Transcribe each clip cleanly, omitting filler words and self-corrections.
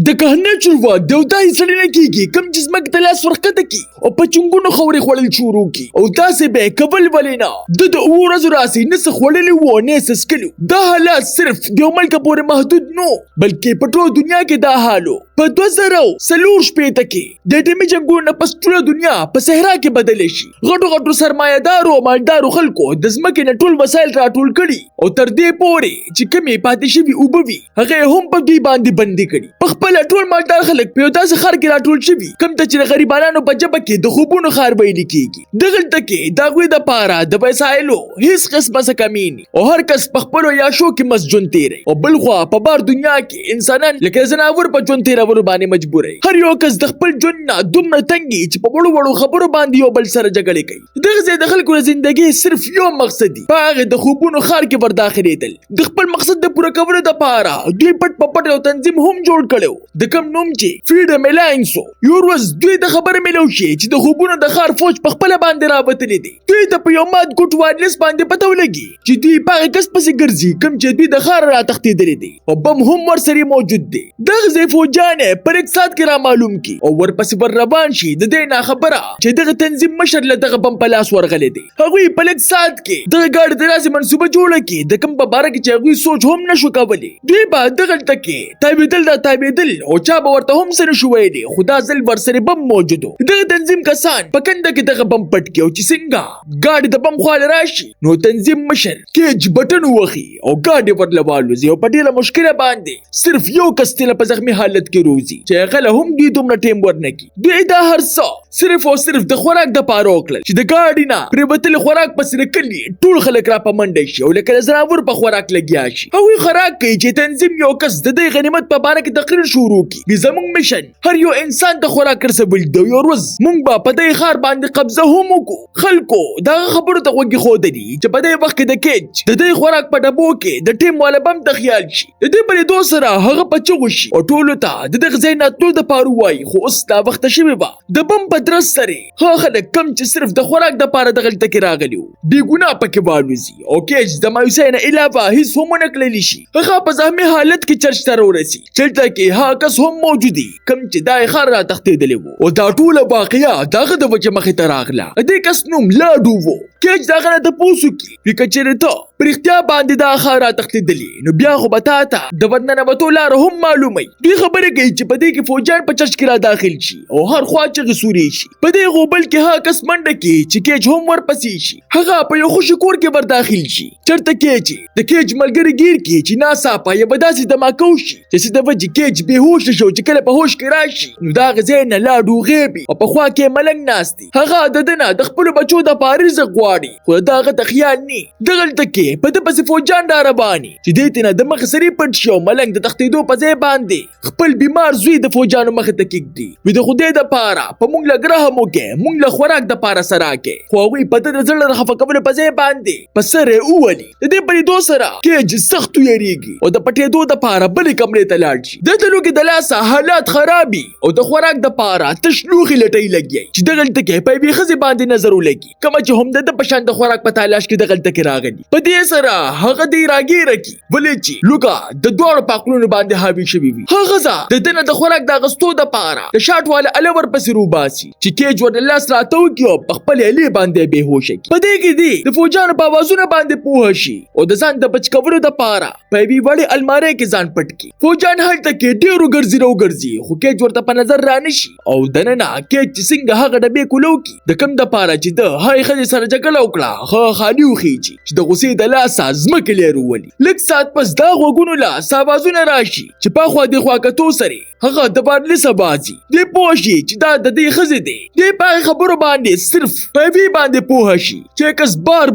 د کهنه واک د دای سړی نه کیږي کم چې زمکه ته لاس ورکته کی او په چنګونو خوري خوړل شروع کی او داسې به کبل ولینا د ورځ راسي نس خوړلې و نه سسکلو دا حالات صرف د ملک پورې محدود نو بلکې په ټول دنیا کې دا حالو په 2000 شپې کې د ټیمي جنگونو په ټول دنیا په صحرا کې بدل شي غټو سرمایه‌دارو او مالدارو خلکو د زمکه نه ټول وسایل راټول کړي او تر دې پورې چې کمی پاتې شي او بوي هغه هم په دې باندې بندي کړي په خپل ټول مالدار خلک په داسې خار کې راټول شي کم ته چې غریبانو په جبه کې د خوبونو خار ویل کیږي دغلته کې دا غوي د پاره د وسایلو هیڅ قسمه څه کمی نه او هر کس په خپل یا شو کې مسجون تیری او بل خو په بار دنیا کې انسانان لکه زناور په جون تیر ور باندې مجبور هر یو کس د خپل جون نه دومره تنګي چې په وړو خبرو باندې یو بل سره جګړه کوي دغه د خلکو ژوندۍ صرف یو مقصد دی هغه د خوبونو خار کې ورداخلېدل د خپل مقصد د پوره کولو لپاره دوی پټ یو تنظیم هم جوړ کړو د کم نوم چې فریډم الاینس یو ورځ دوی د خبر ملو شي چې د خوبونو د خار فوج په خپل باندې راوتلې دي دوی ته په یو مات ګوټ وایرلس باندې پته ولګي چې دوی په کس پسې ګرځي کم چې دوی د خار را تختیدلې دي او بم هم ورسره موجود دي دغه فوجان پر یک سات کې را معلوم کی او ورپسې ور روان شي د دې نه خبره چې دغه تنظیم مشر له دغه بم په لاس ورغلې دي هغوی په یک سات کې دغه ګاډي د لاسه منصوبه جوړه کی د کم په باره کې چې هغوی سوچ هم نشو کولی دوی به دغه تکي تابېدل او چا به ورته هم سره شو ویلي خدا ځل ورسره بم موجودو دغه تنظیم کسان په کنده کې دغه بم پټ کی او چې څنګه ګاډي د بم خواله راشي نو تنظیم مشر کېج بټن وخی او ګاډي ورلوالوزي او په ډیره مشکله باندې صرف یو کس تل په زخمی حالت کې روزي چې هغه هم دوی دومره ټیم ورنکي دوی دا هر څه صرف او صرف د خوراک د پاره وکړل چې د ګاډي نه پریوتل خوراک پسې کلی ټول خلک را په منډه شي او لکه زناور په خوراک لګیا شي هغوی خوراک کوي چې تنظیم یو کس د دې غنیمت په باره کې تقریر شروع کړي زموږ مشن هر یو انسان ته خوراک رسول دی یو ورځ موږ به په دې خار باندې قبضه هم وکړو خلکو دا خبرو ته وګي خو دی چې په دې وخت کې د کېج د دې خوراک په ډبو کې د ټیم والا بم د خیال شي د دې بلې دوه سره هغه په چغو شي او ټولو ته د دغه ځای نه ټول د پاره وای خو اوس دا وخت شوی و د بم په درس سره هغه خلک کم چې صرف د خوراک د پاره دغلته کې راغلیو بې ګناه پکې والوزي او کېج د مایوسۍ نه علاوه هیڅ هم ونه کړلی شي هغه په زخمي حالت کې چرچ ته ورسي چلته کې هغه کس هم موجود دي کم چې دا خار را تختیدلی وو او دا ټوله واقعیا دغه د وجه مخې ته راغله دې کس نوم لاډو وو کېج دغه نه تپوسو کې کچېرې ته پرختیا باندې دا خار را تختیدلی نو بیا خو به تا ته د ورننوتو لاره هم معلومه دوی خبرې کوي چې په دې کې فوجان په چرچ کې را داخل شي او هر خوا چغې سوري شي په دې غوبل کې هغه کس منډه کې چې کېج هم ورپسې شي هغه په یو خوشي کور کې ور داخل شي چېرته کې د کېج ملګري ګیر کې چې ناڅاپه یې به داسې دماکه وشي چې د وجې کېج بېهوشه شو چې کله په هوش کې راشي نو د هغه ځای نه لاډو غیبي او په خوا کې ملنګ ناست دی هغه د ده نه د خپلو بچو دپاره رزق غواړي خو د هغه ته خیال نه دغلته کې په ده پسې فوجان را رواني چې دې ته نه د مخې سرې پټ شي او ملنګ د تښتېدو په ځای باندې خپل بیمار زوی د فوجانو مخې ته کېږدي وي د خدای دپاره په موږ له ګرهم وکړې موږ له خوراک دپاره سره راکړې خو هغوی په ده د زړه د خفه کولو په ځای باندې په سر یې وولي د دې په لیدو سره کېج سخت ویریږي او د پټېدو دپاره بلې کمرې ته لاړ شي د تلو کې د لاسه حالات خرابي او د خوراک دپاره تش لوښي لټۍ لګي چې دغلته کې په یوې ښځې باندې نظر ولګي کومه چې هم د ده په شان د خوراک په تلاش کې دغلته کې راغلي په دې سره هغه دې راګیره کړي ولې چې لوګه د دواړو په عقلونو باندې حاوي شوي وي هغه ښځه د ده نه د خوراک د اخیستو دپاره د شاټ والا اله ورپسې روباسي چې کېج ور د لاس راته وکړي او په خپل الې باندې بېهوشه کړي په دې کې دې د فوجانو په اوازونو باندې پوه شي او د ځان د بچ کولو دپاره په یوې وړې المارۍ کې ځان پټ کړي فوجان هلته کې ډېرو ګرځي راوګرځي خو کېج ورته په نظر رانشي او دننه کېج چې څنګه هغه ډبې کولو کړي د کوم دپاره چې ده هغې ښځې سره جګړه وکړه هغه خالي وخیجي چې د غوسې د لاسه ځمکې لري وولي لږ ساعت پس دا غوږونو له اوازونه راشي چې پخوا دې خوا کتو سره هغه د بارلیسه بازي دې پوه شي چې دا د دې ښځې دی دې په هغې خبرو باندې صرف په یوې باندې پوه شي چې کس بار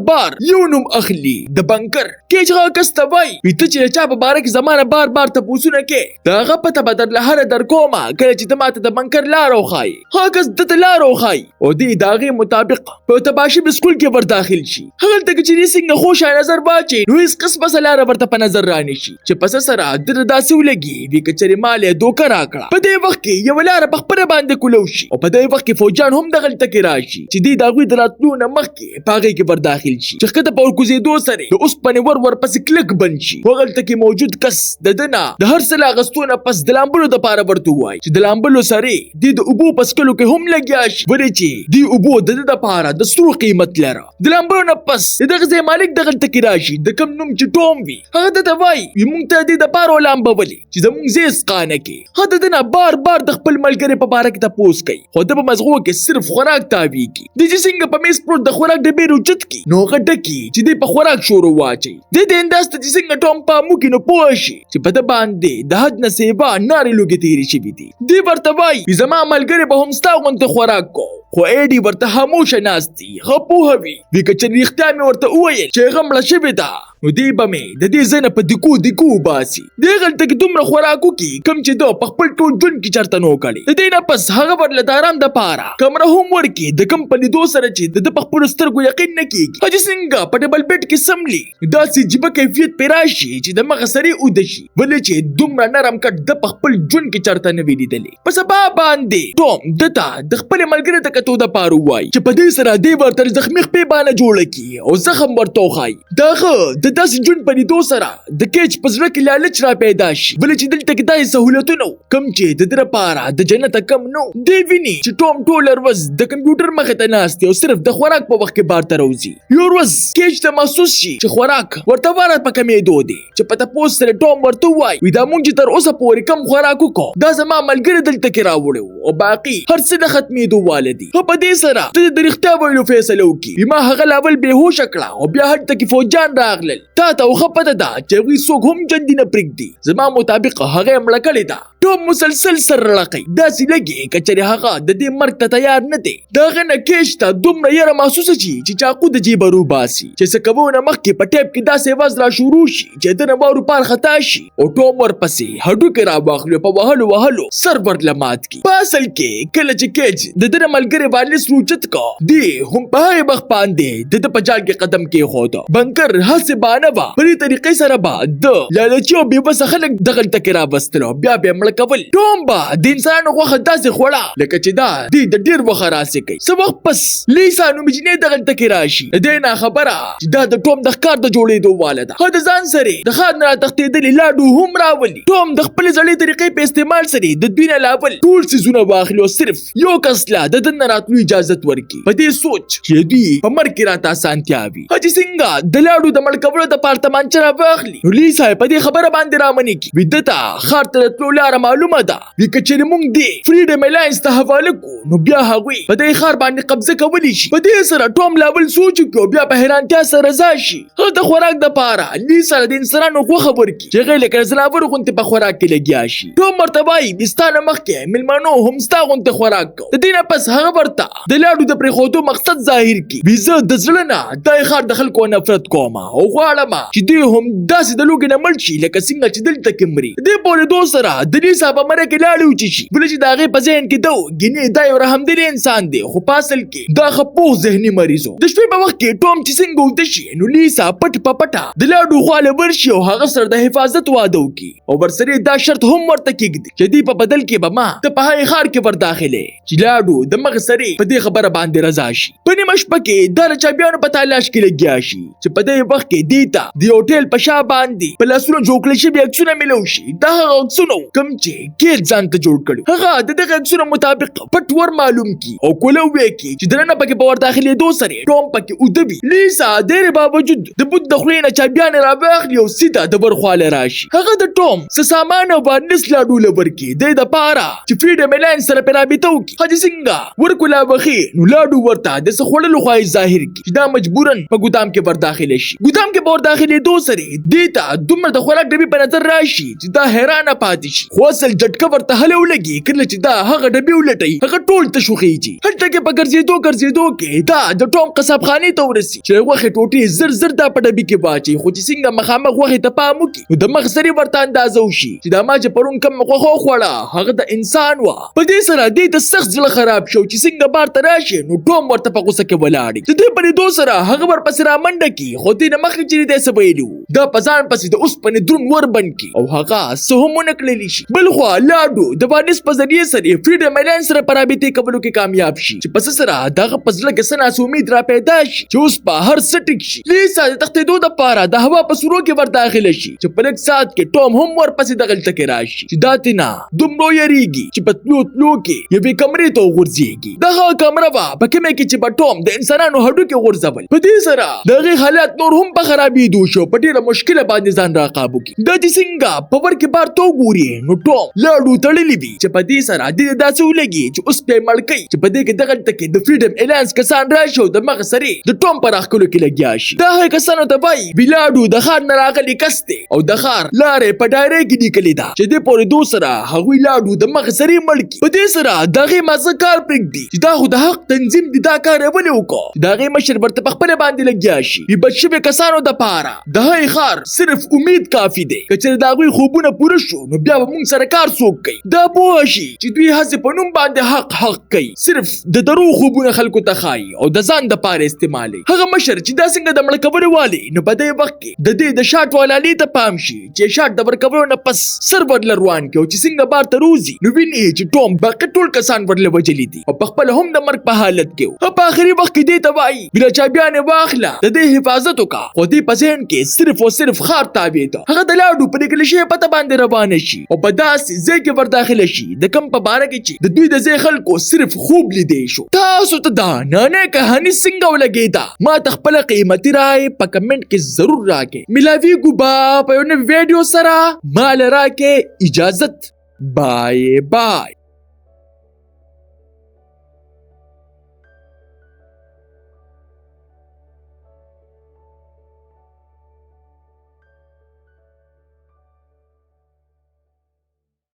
یو نوم اخلي د بنکر کېج هغه کس ته وایي ته چې د چا په باره کې زما نه بار تپوسونه کوې د هغه پته به درله هره در کومه کله چې ته ماته د بنکر لاره وښایي هغه کس ده ته لاره وښایي او دې د هغې مطابق په تباشي سکول کې ور داخل شي هغلته کې چې دې څنګه خوشحاله نظر واچي نو هیڅ قسمه سلاره ورته په نظر رانشي چې پس سره د داسې ولګي وی کچري مال دوکه راکړه. په دې وخت کې یو لار په خپل باندې کولو شي او په دې وخت کې فوجان هم دغه تکي راشي چې دی داغوی دراتلو نه مخکې پاغي کې بر داخل شي چې کته په کوزیدو سره د اوسپنې ور پس کلک بند شي. وغلطه کې موجود کس د دنا د هر څه لاغستونه پس د لامبلو د پاره ورته وای چې د لامبلو سره د اوبو پس کلو کې هم لګیا شي ورې چې دی اوبو د پاره د سترو قیمت لره. د لامبلو نه پس دغه ځای مالک دغه تکي راشي د کم نوم چې ټوم وي هغه ته وای موږ ته د پاره لامبولي چې زموږ زیس قانه کې هدا دنا بار د خپل ملګری په باره کې تاسو کوي خو د مزغو کې صرف خوراک تاوی کی د څنګه په میز پروت د خوراک د بیرو چت کی نو غټکی چې د په خوراک شروع واچي د دې انداز ته څنګه ټوم په مو کې نو پوښي چې په د باندې د حد نه سیوا ناري لوګي تیری شي دي دی ورته وای زما ملګری به هم ستاغونته خوراک کو خو ایډي ورته خاموش ناستي غپوهوي وی کچن اختیامي ورته وویل چې غمړه شوی ده نو دی به مې د دې ځنه په دکو باسي دی غلطه کې دومره خوراکو کې کم چې دو په خپل ټول ژوند کې چرته نو کړي د دې نه پس هغه ورله د آرام د پاره کمره هم ورکي د کمپنی دو سره چې د خپل سترګو یقین نه کیږي حاجی څنګه په ډبل بیډ کې سملی داسې جيبه کیفیت پیراشي چې د مغه سری ودشي ولې چې دومره نرم کټ د خپل ژوند کې چرته نه ویلیدلې پس با باندې ټوم دتا د خپل ملګری ته کتو د پاره وای چې په دې سره دی ورته زخمی خپې باندې جوړ کی او زخم ورته خای دغه د داسې ژوند په لیدو سره د کېچ په زړه کې لالچ را پیدا شي بل چې دلته کې دای سہولتونه کم چې د در پاره د جنت کم نو دی ویني چې ټوم ټولر وز د کمپیوټر مخه ته ناست او صرف د خوراک په وخت کې بار ته روزي یو ورځ کېچ ته محسوس شي چې خوراک ورته واره په کمې دودي چې په تاسو سره ټوم ورته وای وي دا مونږ تر اوسه پورې کم خوراک کو دا زما ملګری دلته کې راوړو او باقي هر څه د ختمېدو والدي په دې سره د رښتیا ویلو فیصله وکي ما هغه لاول بهوش کړه او بیا هټ کې فوجان راغلل تا ته خو پته ده چې وی څوک هم جندي نه پرېږدي زما مطابق هغه مړه کړې ده ټوم مسلسل سر رقي داسې لګي کچري هغه د دې مرګ ته تیار نه دی دغه نه کېشته دومره یره محسوسه شي چې چاقو د جیب روباسي چې څه کوونه مخکې په ټیپ کې داسې واز را شروع شي چې د نوارو پار خطا شي او ټوم ورپسې هډو کې را واخلو په وهلو سر ورلمات کی په اصل کې کله چې کېج د دې ملګری باندې سروچت کا دی هم په بخ باندې د پجال کې قدم کې خو بنکر حسبانه با په دې طریقې سره با د لالچو به بس خلک دغه تکرا بستلو بیا به کول ټوم با د انسانانو غوښه داسې خوړه لکه چې دا د ډیر وخت راسي کوي څه وخت پس لیسا نو مجنې دغه تکي راشي د نه خبره چې دا د ټوم د ښکار د جوړېدو والده خو د ځان سره د خان را تختیدلې لاډو هم راولي ټوم د خپل ځلې طریقې په استعمال سره د دوی نه لاول ټول سيزونه واخلي او صرف یو کس لا د دن راتلو اجازه ورکي په دې سوچ چې دوی په مرګ کې راته اسانتیا وي حاجی څنګه د لاډو د مړکولو د پارتمان چر واخلي نو لیسا په دې خبره باندې رامنې کی ودتا خار ته تلو لار معلومه ده وی کچری مونږ دی فریډم الاینس ته حواله کو نو بیا هغوی په دې خار باندې قبضه کولی شي په دې سره ټوم لاول سوچ کو بیا په حیرانتیا سره رضا شي هغه د خوراک د پاره لیسا د انسانانو خو خبر کی چې غیله کړه زناور غونته په خوراک کې لګیا شي ټوم مرتبه بستانه مخکې ملمنو هم ستا غونته خوراک کو د دینه پس هغه ورته د لاډو د پرخوتو مقصد ظاهر کی ویزه د ځلنه د خار دخل کو نفرت کوما او غواړم چې دوی هم داسې د لوګي نه مړ شي لکه څنګه چې دلته کمري دې په دوه سره د لیسا په مره کې لاړو چی بل چې داغه په ذهن کې دو ګینه دا یو رحم دل انسان دی خو پاسل کې دا خپو ذهني مریضو د شپې په وخت کې ټوم چې څنګه ود شي نو لیسا پټ پټه د لاډو خاله ورشي او هغه سره د حفاظت واده وکي او ورسره دا شرط هم ورته کېږي چې دی په بدل کې به ما ته په هغه خار کې ور داخله چې لاډو د مغ سره په دې خبره باندې رضا شي په نیمه شپه کې دا چابيانو په تلاش کې لګیا شي چې په دې وخت کې دیتا دی هوټل په شا باندې په لاسونو جوړکل شي بیا څونه ملو شي دا هغه څونه کم چې کې ځان ته جوړ کړو هغه د دغه څونه مطابق پټ ور معلوم کی او کولو وکي چې درنه پکې په ور داخلي دو سره ټوم پکې ودبي لیسا ډېر باوجود د بوت د خلینه چابيان را واخلي او سیده د برخواله راشي هغه د ټوم څه سامان او باندې لاډو لبرکی د پاره چې فریډم الاینس سره پیرابطو کی حاجی څنګه ورکولا بخي نو لاډو ورته د خړلو خوای ظاهر کی دا مجبورن په ګدام کې ور داخله شي ګدام کې ور داخلي دو سره دیتا دومره د خوراک ډبي په نظر راشي چې دا حیرانه پاتې شي خو اصل جټکه ورته هله ولګي کله چې دا هغه ډبي ولټي هغه ټول ته شوخیږي. هلته کې په ګرځېدو کې دا د ټوم قصاب خانې ته ورسي چې غوښې ټوټې زر زر دا په ډبي کې واچي، خو چې څنګه مخامخ غوښې ته پام وکړي نو د مخ سرې ورته اندازه وشي چې دا ما چې پرون کوم غوښه وخوړه هغه د انسان وه. په دې سره دې ته سخت زړه خراب شو چې څنګه بار ته راشي نو ټوم ورته په غوسه کې ولاړ. د دې په لیدو سره هغه ورپسې رامنډه کړي، خو دې نه مخکې چې دې څه ویلي وو دا په ځان پسې د اوسپنې دروند ور بند کړي او هغه څه هم ونه کړلی شي. بل خوا لاډو د وانیس په ذریعې سره فریډم الینس سره په رابطې کولو کې کامیاب شي چې پس سره دغه په زړه کې څه ناڅه امید را پیدا شي چې اوس په هر څه ټیک شي. لیسا د تښتېدو دپاره د هوا په سورو کې ور داخله شي چې په لږ ساعت کې ټوم هم ورپسې دغلته کې راشي چې دا تېنه دومره یېرېږي چې په تلو کې یوې کمرې ته وغورځېږي. دغه کمره وه په کومه کې چې به ټوم د انسانانو هډوکي غورځول. په دې سره د هغې حالات نور هم په خرابېدو شو، په ډېره مشکله باندې ځان راقابو کړي. دا چې څنګه په ور کې بار ته وګوري نو ټوم لاډو تړلې وي چې په دې سره دې داسې ولګي چې اوس پې مړ کوي چې په دې کې دغلته کې د فریډم الینس کسان راشي او د مغز سرې د ټوم په راښکلو کې لګیا شي. دا هغه کسانو ته وایي ویلاډو د ښار نه راغلی کس دی او د ښار لارې په ډایرۍ کې لیکلې ده چې دې پورېدو سره هغوی لاډو د مغز سرې مړ کړي. په دې سره د هغې مازه کار پرېږدي چې دا خو د حق تنظیم دی، دا کار یې ولې وکړو. د هغې مشر ورته په خپله باندې لګیا شي. بې بچ شوي کسانو دپاره د هغې ښار صرف امید کافي دی. که چېرې د هغوی خوبونه پوره شو نو بیا به موږ سره کار څوک کوي. دا پوه شي چې دوی هسې په نوم باندې حق کوي، صرف د درو خوبونه خلکو ته ښایي او د ځان دپاره استعمالوي. هغه مشر چې دا څنګه د مړه کولو والي نو په دې وخت کې د دې د شاټ والالي ته پام شي چې شاټ د ورکولو نه پس سر ورله روان کړي او چې څنګه بار ته روزي نو ویني چې ټوم باقي ټول کسان ورله وجلي دي او په خپله هم د مرګ په حالت کې و. په آخري وخت کې دې ته وایي بله چابیانې واخله د دې حفاظت وکړه، خو دې په ذهن کې صرف او صرف ښار تابع ده. هغه د لاډو په لیکل شوې پته باندې روانه شي او په داسې ځای کې ور داخله شي د کوم په باره کې چې د دوی د ځای خلکو صرف خوب لیدی شو. تاسو ته دا نانه کهاني څنګه ولګېده؟ ما ته خپله قیمتي رایې په کمنټ کې ضرور راکړئ. ملاویږو به په یو نوي ویډیو سره. ما له راکړئ اجازت. بای بای.